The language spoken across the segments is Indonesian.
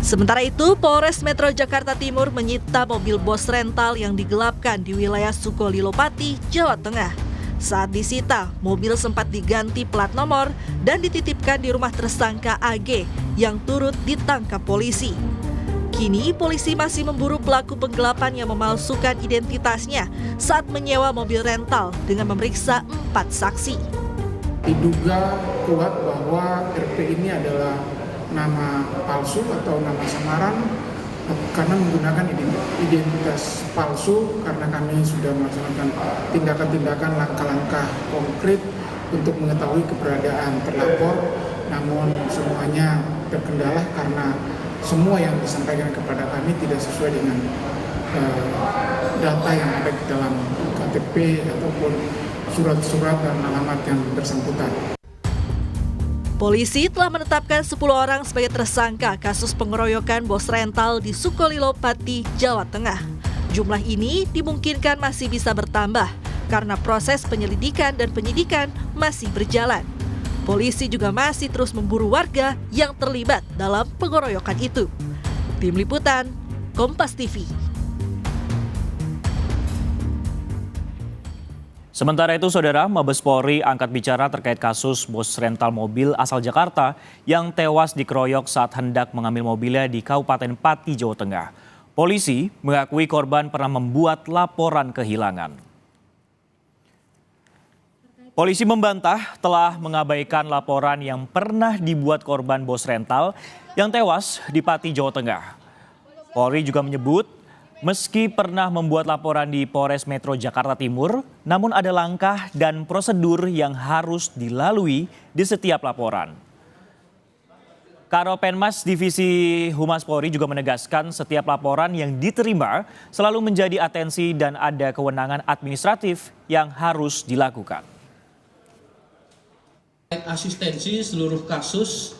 Sementara itu, Polres Metro Jakarta Timur menyita mobil bos rental yang digelapkan di wilayah Sukolilo Pati, Jawa Tengah. Saat disita, mobil sempat diganti plat nomor dan dititipkan di rumah tersangka AG yang turut ditangkap polisi. Kini, polisi masih memburu pelaku penggelapan yang memalsukan identitasnya saat menyewa mobil rental dengan memeriksa 4 saksi. Diduga kuat bahwa RP ini adalah nama palsu atau nama samaran karena menggunakan identitas palsu, karena kami sudah melaksanakan tindakan-tindakan langkah-langkah konkret untuk mengetahui keberadaan terlapor, namun semuanya terkendala karena semua yang disampaikan kepada kami tidak sesuai dengan data yang ada di dalam KTP ataupun surat-surat dan alamat yang bersangkutan. Polisi telah menetapkan 10 orang sebagai tersangka kasus pengeroyokan bos rental di Sukolilo Pati, Jawa Tengah. Jumlah ini dimungkinkan masih bisa bertambah karena proses penyelidikan dan penyidikan masih berjalan. Polisi juga masih terus memburu warga yang terlibat dalam pengeroyokan itu. Tim Liputan, Kompas TV. Sementara itu, Saudara, Mabes Polri angkat bicara terkait kasus bos rental mobil asal Jakarta yang tewas dikeroyok saat hendak mengambil mobilnya di Kabupaten Pati, Jawa Tengah. Polisi mengakui korban pernah membuat laporan kehilangan. Polisi membantah telah mengabaikan laporan yang pernah dibuat korban bos rental yang tewas di Pati, Jawa Tengah. Polri juga menyebut, meski pernah membuat laporan di Polres Metro Jakarta Timur, namun ada langkah dan prosedur yang harus dilalui di setiap laporan. Karopenmas Divisi Humas Polri juga menegaskan setiap laporan yang diterima selalu menjadi atensi dan ada kewenangan administratif yang harus dilakukan. Asistensi seluruh kasus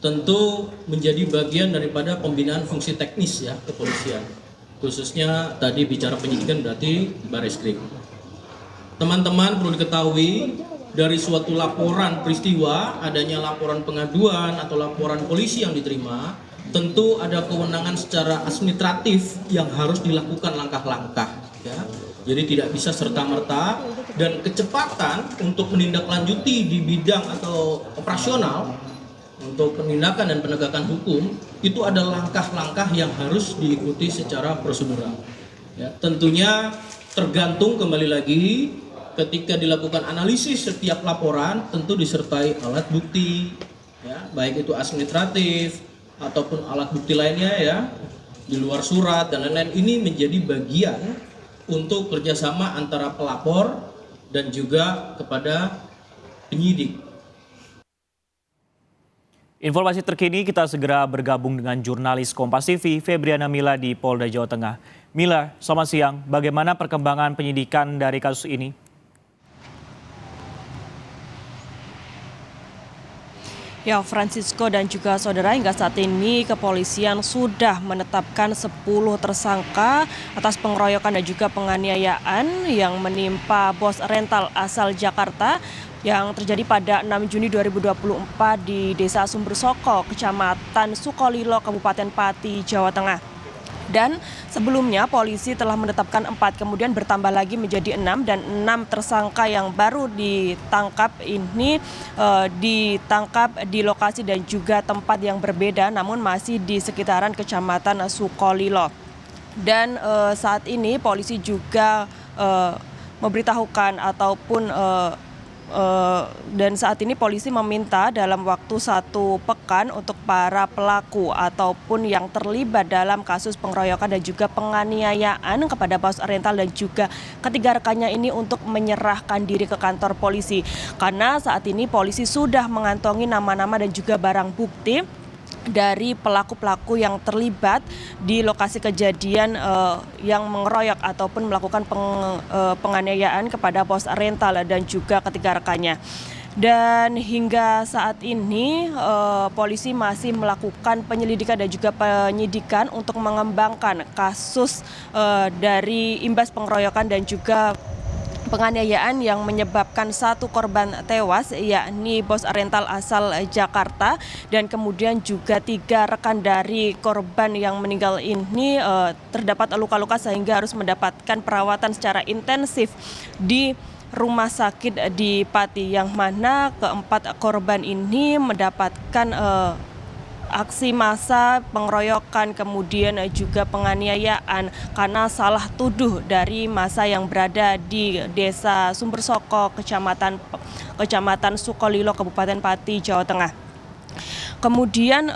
tentu menjadi bagian daripada pembinaan fungsi teknis ya kepolisian. Khususnya tadi bicara penyidikan berarti Bareskrim. Teman-teman perlu diketahui dari suatu laporan peristiwa, adanya laporan pengaduan atau laporan polisi yang diterima, tentu ada kewenangan secara administratif yang harus dilakukan langkah-langkah. Ya. Jadi tidak bisa serta-merta, dan kecepatan untuk menindaklanjuti di bidang atau operasional untuk penindakan dan penegakan hukum itu ada langkah-langkah yang harus diikuti secara prosedural. Ya, tentunya tergantung kembali lagi ketika dilakukan analisis setiap laporan tentu disertai alat bukti, ya, baik itu administratif ataupun alat bukti lainnya ya di luar surat dan lain-lain. Ini menjadi bagian untuk kerjasama antara pelapor dan juga kepada penyidik. Informasi terkini kita segera bergabung dengan jurnalis Kompas TV Febriana Mila di Polda Jawa Tengah. Mila, selamat siang. Bagaimana perkembangan penyidikan dari kasus ini? Ya, Francisco dan juga saudara, hingga saat ini kepolisian sudah menetapkan 10 tersangka atas pengeroyokan dan juga penganiayaan yang menimpa bos rental asal Jakarta yang terjadi pada 6 Juni 2024 di Desa Sumbersoko, Kecamatan Sukolilo, Kabupaten Pati, Jawa Tengah. Dan sebelumnya polisi telah menetapkan 4, kemudian bertambah lagi menjadi 6, dan 6 tersangka yang baru ditangkap ini ditangkap di lokasi dan juga tempat yang berbeda, namun masih di sekitaran Kecamatan Sukolilo. Dan saat ini polisi juga memberitahukan ataupun dan saat ini polisi meminta dalam waktu 1 pekan untuk para pelaku ataupun yang terlibat dalam kasus pengeroyokan dan juga penganiayaan kepada bos rental dan juga ketiga rekannya ini untuk menyerahkan diri ke kantor polisi. Karena saat ini polisi sudah mengantongi nama-nama dan juga barang bukti dari pelaku-pelaku yang terlibat di lokasi kejadian yang mengeroyok ataupun melakukan penganiayaan kepada bos rental dan juga ketiga rekannya. Dan hingga saat ini polisi masih melakukan penyelidikan dan juga penyidikan untuk mengembangkan kasus dari imbas pengeroyokan dan juga penganiayaan yang menyebabkan satu korban tewas, yakni bos rental asal Jakarta, dan kemudian juga 3 rekan dari korban yang meninggal ini terdapat luka-luka sehingga harus mendapatkan perawatan secara intensif di rumah sakit di Pati, yang mana keempat korban ini mendapatkan aksi massa, pengeroyokan, kemudian juga penganiayaan karena salah tuduh dari massa yang berada di Desa Sumbersoko, Kecamatan Sukolilo, Kabupaten Pati, Jawa Tengah. Kemudian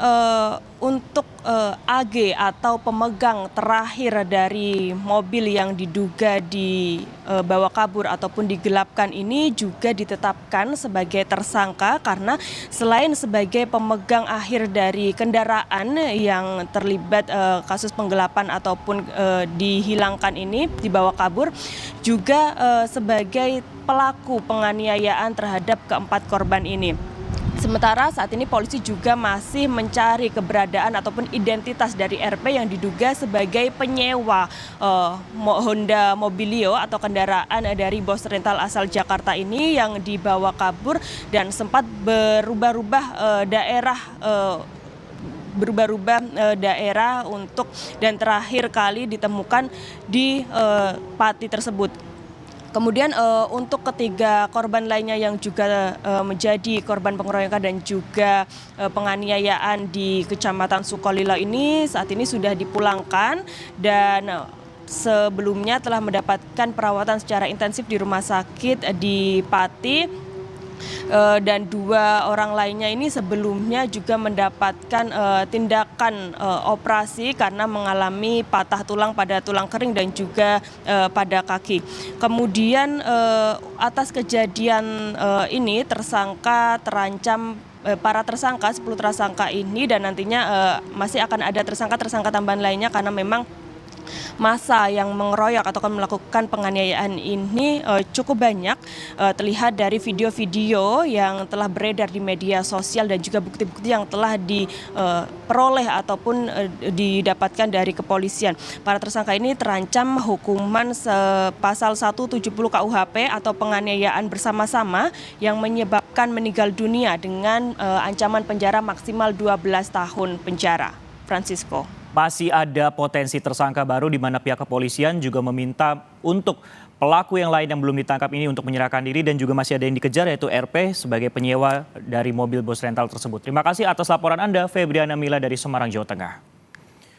untuk AG atau pemegang terakhir dari mobil yang diduga dibawa kabur ataupun digelapkan ini juga ditetapkan sebagai tersangka karena selain sebagai pemegang akhir dari kendaraan yang terlibat kasus penggelapan ataupun dihilangkan ini, dibawa kabur, juga sebagai pelaku penganiayaan terhadap keempat korban ini. Sementara saat ini polisi juga masih mencari keberadaan ataupun identitas dari RP yang diduga sebagai penyewa Honda Mobilio atau kendaraan dari bos rental asal Jakarta ini yang dibawa kabur dan sempat berubah-ubah daerah untuk dan terakhir kali ditemukan di Pati tersebut. Kemudian untuk ketiga korban lainnya yang juga menjadi korban pengeroyokan dan juga penganiayaan di Kecamatan Sukolilo ini saat ini sudah dipulangkan dan sebelumnya telah mendapatkan perawatan secara intensif di rumah sakit di Pati. Dan 2 orang lainnya ini sebelumnya juga mendapatkan tindakan operasi karena mengalami patah tulang pada tulang kering dan juga pada kaki. Kemudian atas kejadian ini tersangka terancam para tersangka 10 tersangka ini dan nantinya masih akan ada tersangka tambahan lainnya karena memang massa yang mengeroyok atau melakukan penganiayaan ini cukup banyak, terlihat dari video-video yang telah beredar di media sosial dan juga bukti-bukti yang telah diperoleh ataupun didapatkan dari kepolisian. Para tersangka ini terancam hukuman pasal 170 KUHP atau penganiayaan bersama-sama yang menyebabkan meninggal dunia dengan ancaman penjara maksimal 12 tahun penjara. Francisco. Masih ada potensi tersangka baru di mana pihak kepolisian juga meminta untuk pelaku yang lain yang belum ditangkap ini untuk menyerahkan diri dan juga masih ada yang dikejar yaitu RP sebagai penyewa dari mobil bos rental tersebut. Terima kasih atas laporan Anda, Febriana Mila dari Semarang, Jawa Tengah.